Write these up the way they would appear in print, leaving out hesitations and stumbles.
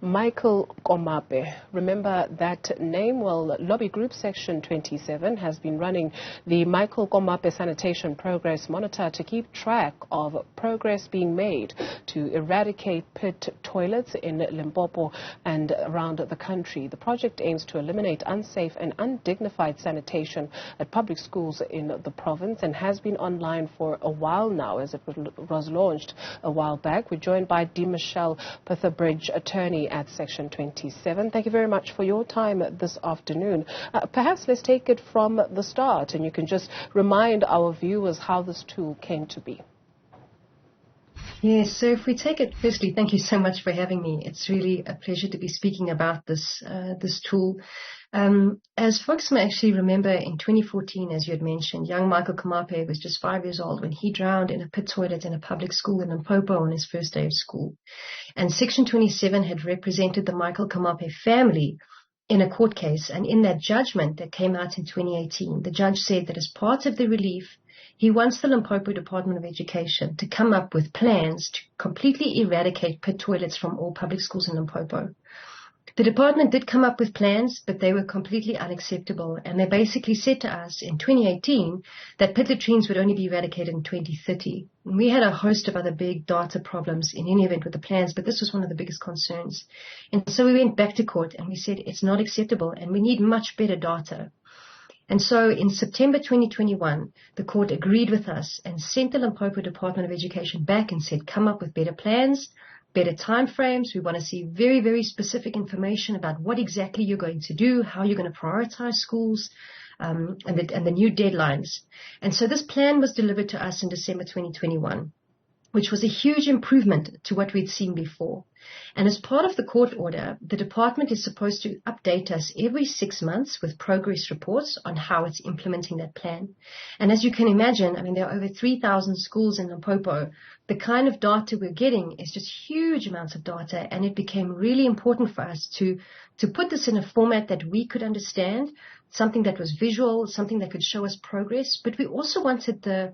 Michael Komape. Remember that name? Well, lobby group Section 27 has been running the Michael Komape Sanitation Progress Monitor to keep track of progress being made to eradicate pit toilets in Limpopo and around the country. The project aims to eliminate unsafe and undignified sanitation at public schools in the province and has been online for a while now, as it was launched a while back. We're joined by Demichelle, Petherbridge attorney at Section 27. Thank you very much for your time this afternoon. Perhaps let's take it from the start, and you can just remind our viewers how this tool came to be. Yes, so if we take it, firstly, thank you so much for having me. It's really a pleasure to be speaking about this tool. As folks may actually remember, in 2014, as you had mentioned, young Michael Komape was just 5 years old when he drowned in a pit toilet in a public school in Limpopo on his first day of school. And Section 27 had represented the Michael Komape family in a court case. And in that judgment that came out in 2018, the judge said that as part of the relief, he wants the Limpopo Department of Education to come up with plans to completely eradicate pit toilets from all public schools in Limpopo. The department did come up with plans, but they were completely unacceptable. And they basically said to us in 2018 that pit latrines would only be eradicated in 2030. And we had a host of other big data problems in any event with the plans, but this was one of the biggest concerns. And so we went back to court and we said it's not acceptable and we need much better data. And so in September 2021, the court agreed with us and sent the Limpopo Department of Education back and said, come up with better plans, better timeframes. We want to see very, very specific information about what exactly you're going to do, how you're going to prioritize schools, and the new deadlines. And so this plan was delivered to us in December 2021, which was a huge improvement to what we'd seen before. And as part of the court order, the department is supposed to update us every 6 months with progress reports on how it's implementing that plan. And as you can imagine, I mean, there are over 3,000 schools in Limpopo. The kind of data we're getting is just huge amounts of data, and it became really important for us to put this in a format that we could understand, something that was visual, something that could show us progress. But we also wanted the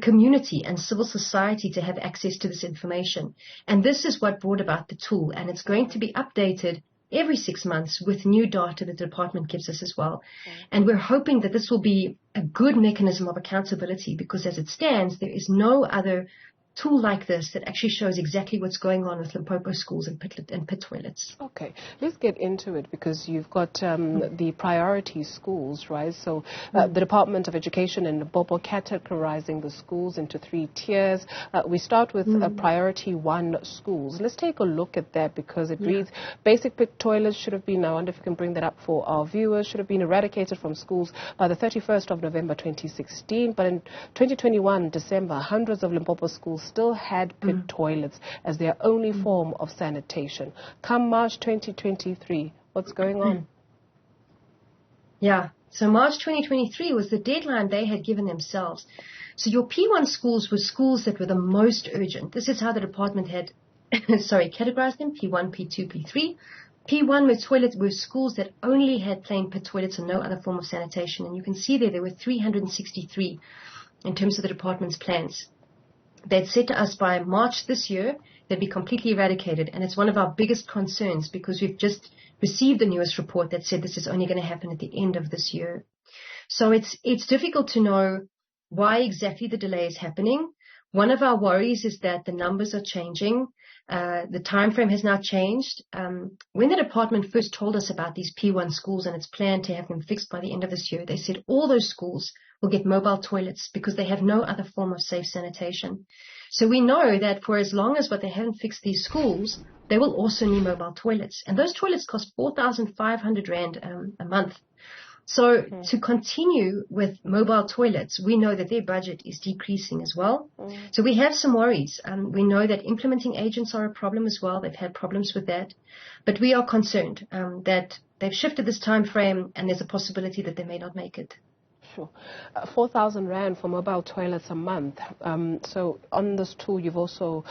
community and civil society to have access to this information. And this is what brought about the tool. And it's going to be updated every 6 months with new data that the department gives us as well. And we're hoping that this will be a good mechanism of accountability, because as it stands, there is no other tool like this that actually shows exactly what's going on with Limpopo schools and pit toilets. Okay, let's get into it, because you've got the priority schools, right? So the Department of Education in Limpopo categorizing the schools into 3 tiers. We start with priority 1 schools. Let's take a look at that, because it reads basic pit toilets should have been, I wonder if you can bring that up for our viewers, should have been eradicated from schools by the 31st of November 2016. But in 2021, December, hundreds of Limpopo schools still had pit toilets as their only form of sanitation. Come March 2023, what's going on? Yeah, so March 2023 was the deadline they had given themselves. So your P1 schools were schools that were the most urgent. This is how the department had, categorized them, P1, P2, P3. P1 were schools that only had plain pit toilets and no other form of sanitation. And you can see there were 363 in terms of the department's plans. They'd said to us by March this year, they'd be completely eradicated. And it's one of our biggest concerns, because we've just received the newest report that said this is only going to happen at the end of this year. So it's difficult to know why exactly the delay is happening. One of our worries is that the numbers are changing. The time frame has now changed. When the department first told us about these P1 schools and its plan to have them fixed by the end of this year, they said all those schools will get mobile toilets because they have no other form of safe sanitation. So we know that for as long as they haven't fixed these schools, they will also need mobile toilets. And those toilets cost 4,500 Rand a month. So to continue with mobile toilets, we know that their budget is decreasing as well. So we have some worries. We know that implementing agents are a problem as well. They've had problems with that. But we are concerned that they've shifted this time frame and there's a possibility that they may not make it. Sure. 4,000 Rand for mobile toilets a month. So on this tool, you've also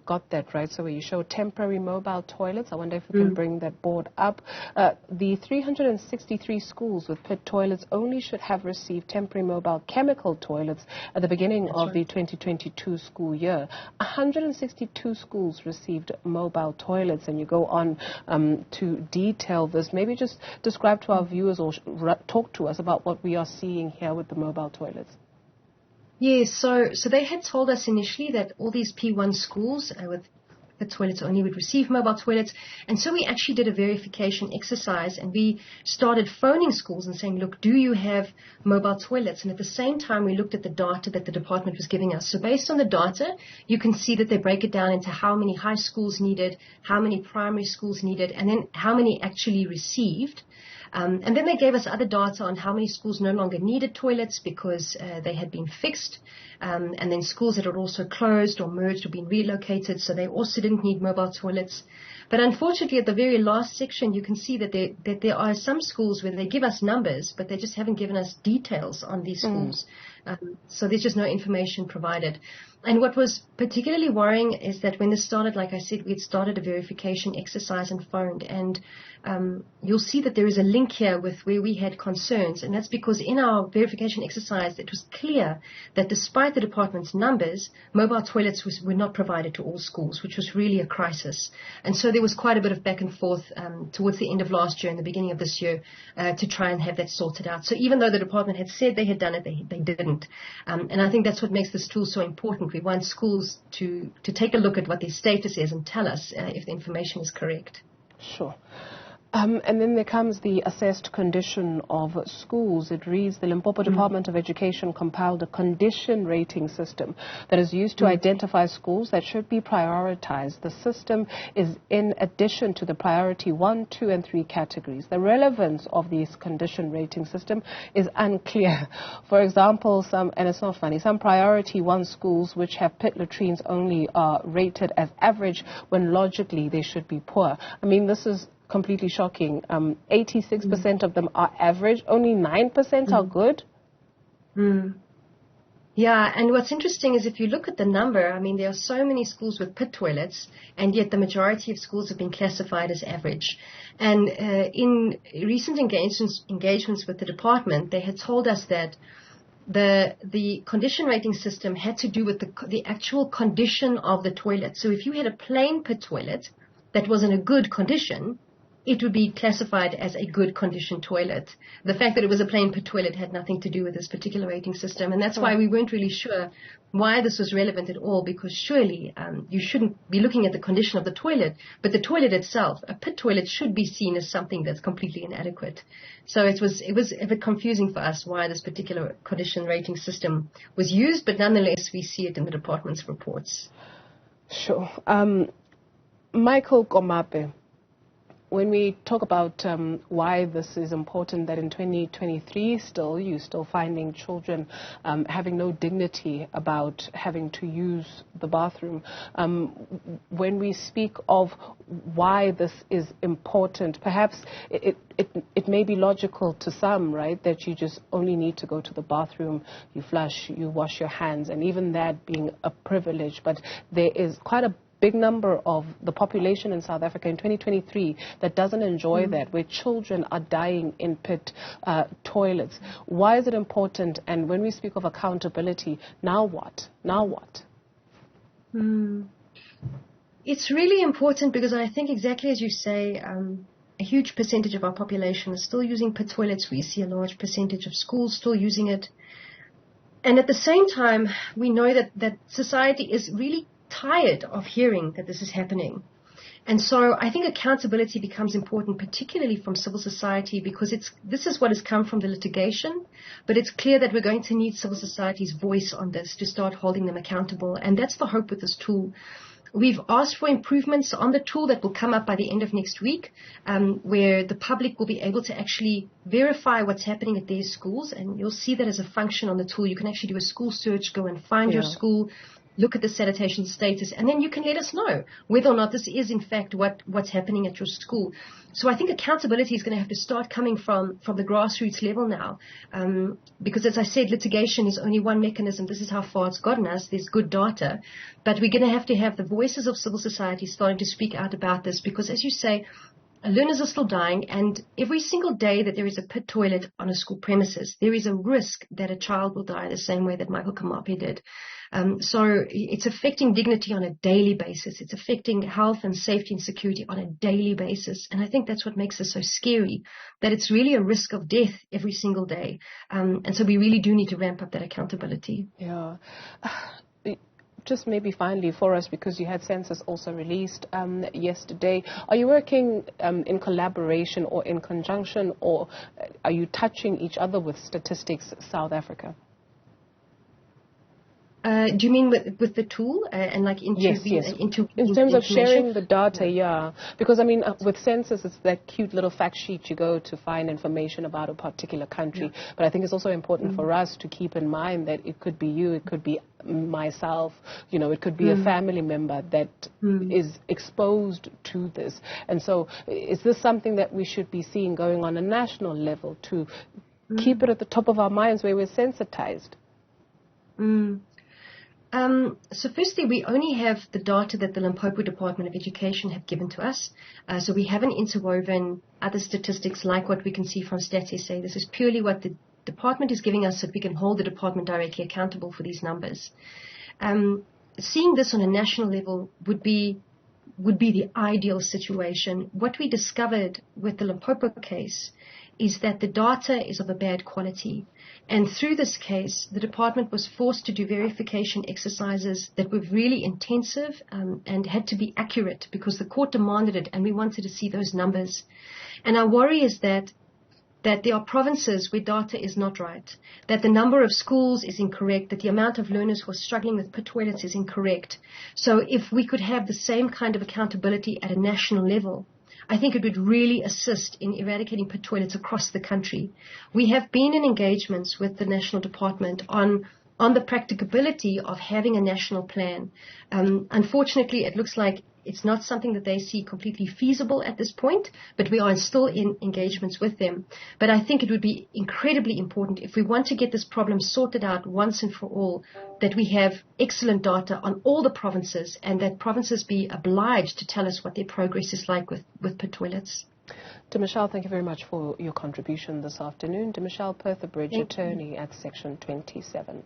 got that, right? So where you show temporary mobile toilets. I wonder if we can bring that board up. The 363 schools with pit toilets only should have received temporary mobile chemical toilets at the beginning of the 2022 school year. 162 schools received mobile toilets, and you go on to detail this. Maybe just describe to our viewers or talk to us about what we are seeing here with the mobile toilets. Yes, so they had told us initially that all these P1 schools with the toilets only would receive mobile toilets. And so we actually did a verification exercise, and we started phoning schools and saying, look, do you have mobile toilets? And at the same time, we looked at the data that the department was giving us. So based on the data, you can see that they break it down into how many high schools needed, how many primary schools needed, and then how many actually received. And then they gave us other data on how many schools no longer needed toilets because they had been fixed, and then schools that had also closed or merged or been relocated, so they also didn't need mobile toilets. But unfortunately, at the very last section, you can see that there are some schools where they give us numbers, but they just haven't given us details on these schools. So there's just no information provided. And what was particularly worrying is that when this started, like I said, we had started a verification exercise and phoned. And you'll see that there is a link here with where we had concerns. And that's because in our verification exercise, it was clear that despite the department's numbers, mobile toilets were not provided to all schools, which was really a crisis. And so there was quite a bit of back and forth towards the end of last year and the beginning of this year to try and have that sorted out. So even though the department had said they had done it, they didn't. And I think that's what makes this tool so important. We want schools to take a look at what their status is and tell us if the information is correct. Sure. And then there comes the assessed condition of schools. It reads, the Limpopo Department of Education compiled a condition rating system that is used to identify schools that should be prioritized. The system is in addition to the priority 1, 2, and 3 categories. The relevance of this condition rating system is unclear. For example, and it's not funny, some priority 1 schools which have pit latrines only are rated as average when logically they should be poor. I mean, this is completely shocking. 86% of them are average. Only 9% are good. Yeah, and what's interesting is if you look at the number, I mean, there are so many schools with pit toilets, and yet the majority of schools have been classified as average. And in recent engagements with the department, they had told us that the condition rating system had to do with the actual condition of the toilet. So if you had a plain pit toilet that was in a good condition, it would be classified as a good condition toilet. The fact that it was a plain pit toilet had nothing to do with this particular rating system, and that's why we weren't really sure why this was relevant at all, because surely you shouldn't be looking at the condition of the toilet, but the toilet itself, a pit toilet, should be seen as something that's completely inadequate. So it was a bit confusing for us why this particular condition rating system was used, but nonetheless we see it in the department's reports. Sure. Michael Komape, when we talk about why this is important, that in 2023 you're still finding children having no dignity about having to use the bathroom. When we speak of why this is important, perhaps it may be logical to some, right, that you just only need to go to the bathroom, you flush, you wash your hands, and even that being a privilege. But there is quite a big number of the population in South Africa in 2023 that doesn't enjoy that, where children are dying in pit toilets. Why is it important? And when we speak of accountability, now what? Now what? It's really important because I think exactly as you say, a huge percentage of our population is still using pit toilets. We see a large percentage of schools still using it. And at the same time, we know that society is really tired of hearing that this is happening. And so I think accountability becomes important, particularly from civil society, because this is what has come from the litigation, but it's clear that we're going to need civil society's voice on this to start holding them accountable. And that's the hope with this tool. We've asked for improvements on the tool that will come up by the end of next week, where the public will be able to actually verify what's happening at their schools. And you'll see that as a function on the tool. You can actually do a school search, go and find your school, look at the sanitation status, and then you can let us know whether or not this is in fact what's happening at your school. So I think accountability is going to have to start coming from the grassroots level now, because as I said, litigation is only one mechanism. This is how far it's gotten us. There's good data, but we're going to have the voices of civil society starting to speak out about this, because as you say, learners are still dying, and every single day that there is a pit toilet on a school premises, there is a risk that a child will die the same way that Michael Komape did. So it's affecting dignity on a daily basis. It's affecting health and safety and security on a daily basis. And I think that's what makes it so scary, that it's really a risk of death every single day. And so we really do need to ramp up that accountability. Yeah. Just maybe finally for us, because you had census also released yesterday, are you working in collaboration or in conjunction, or are you touching each other with Statistics South Africa? Do you mean with the tool and like yes. In terms of sharing the data, yeah. Because I mean, with census, it's that cute little fact sheet you go to find information about a particular country. Yeah. But I think it's also important for us to keep in mind that it could be you, it could be myself, you know, it could be a family member that is exposed to this. And so is this something that we should be seeing going on a national level to keep it at the top of our minds where we're sensitized? So firstly, we only have the data that the Limpopo Department of Education have given to us. So we haven't interwoven other statistics like what we can see from Stats SA. This is purely what the department is giving us so that we can hold the department directly accountable for these numbers. Seeing this on a national level would be the ideal situation. What we discovered with the Limpopo case is that the data is of a bad quality. And through this case, the department was forced to do verification exercises that were really intensive and had to be accurate because the court demanded it, and we wanted to see those numbers. And our worry is that there are provinces where data is not right, that the number of schools is incorrect, that the amount of learners who are struggling with pit toilets is incorrect. So if we could have the same kind of accountability at a national level, I think it would really assist in eradicating pit toilets across the country. We have been in engagements with the National Department on the practicability of having a national plan. Unfortunately, it looks like it's not something that they see completely feasible at this point, but we are still in engagements with them. But I think it would be incredibly important, if we want to get this problem sorted out once and for all, that we have excellent data on all the provinces, and that provinces be obliged to tell us what their progress is like with pit toilets. Demichelle, thank you very much for your contribution this afternoon. Demichelle Petherbridge, attorney at Section 27.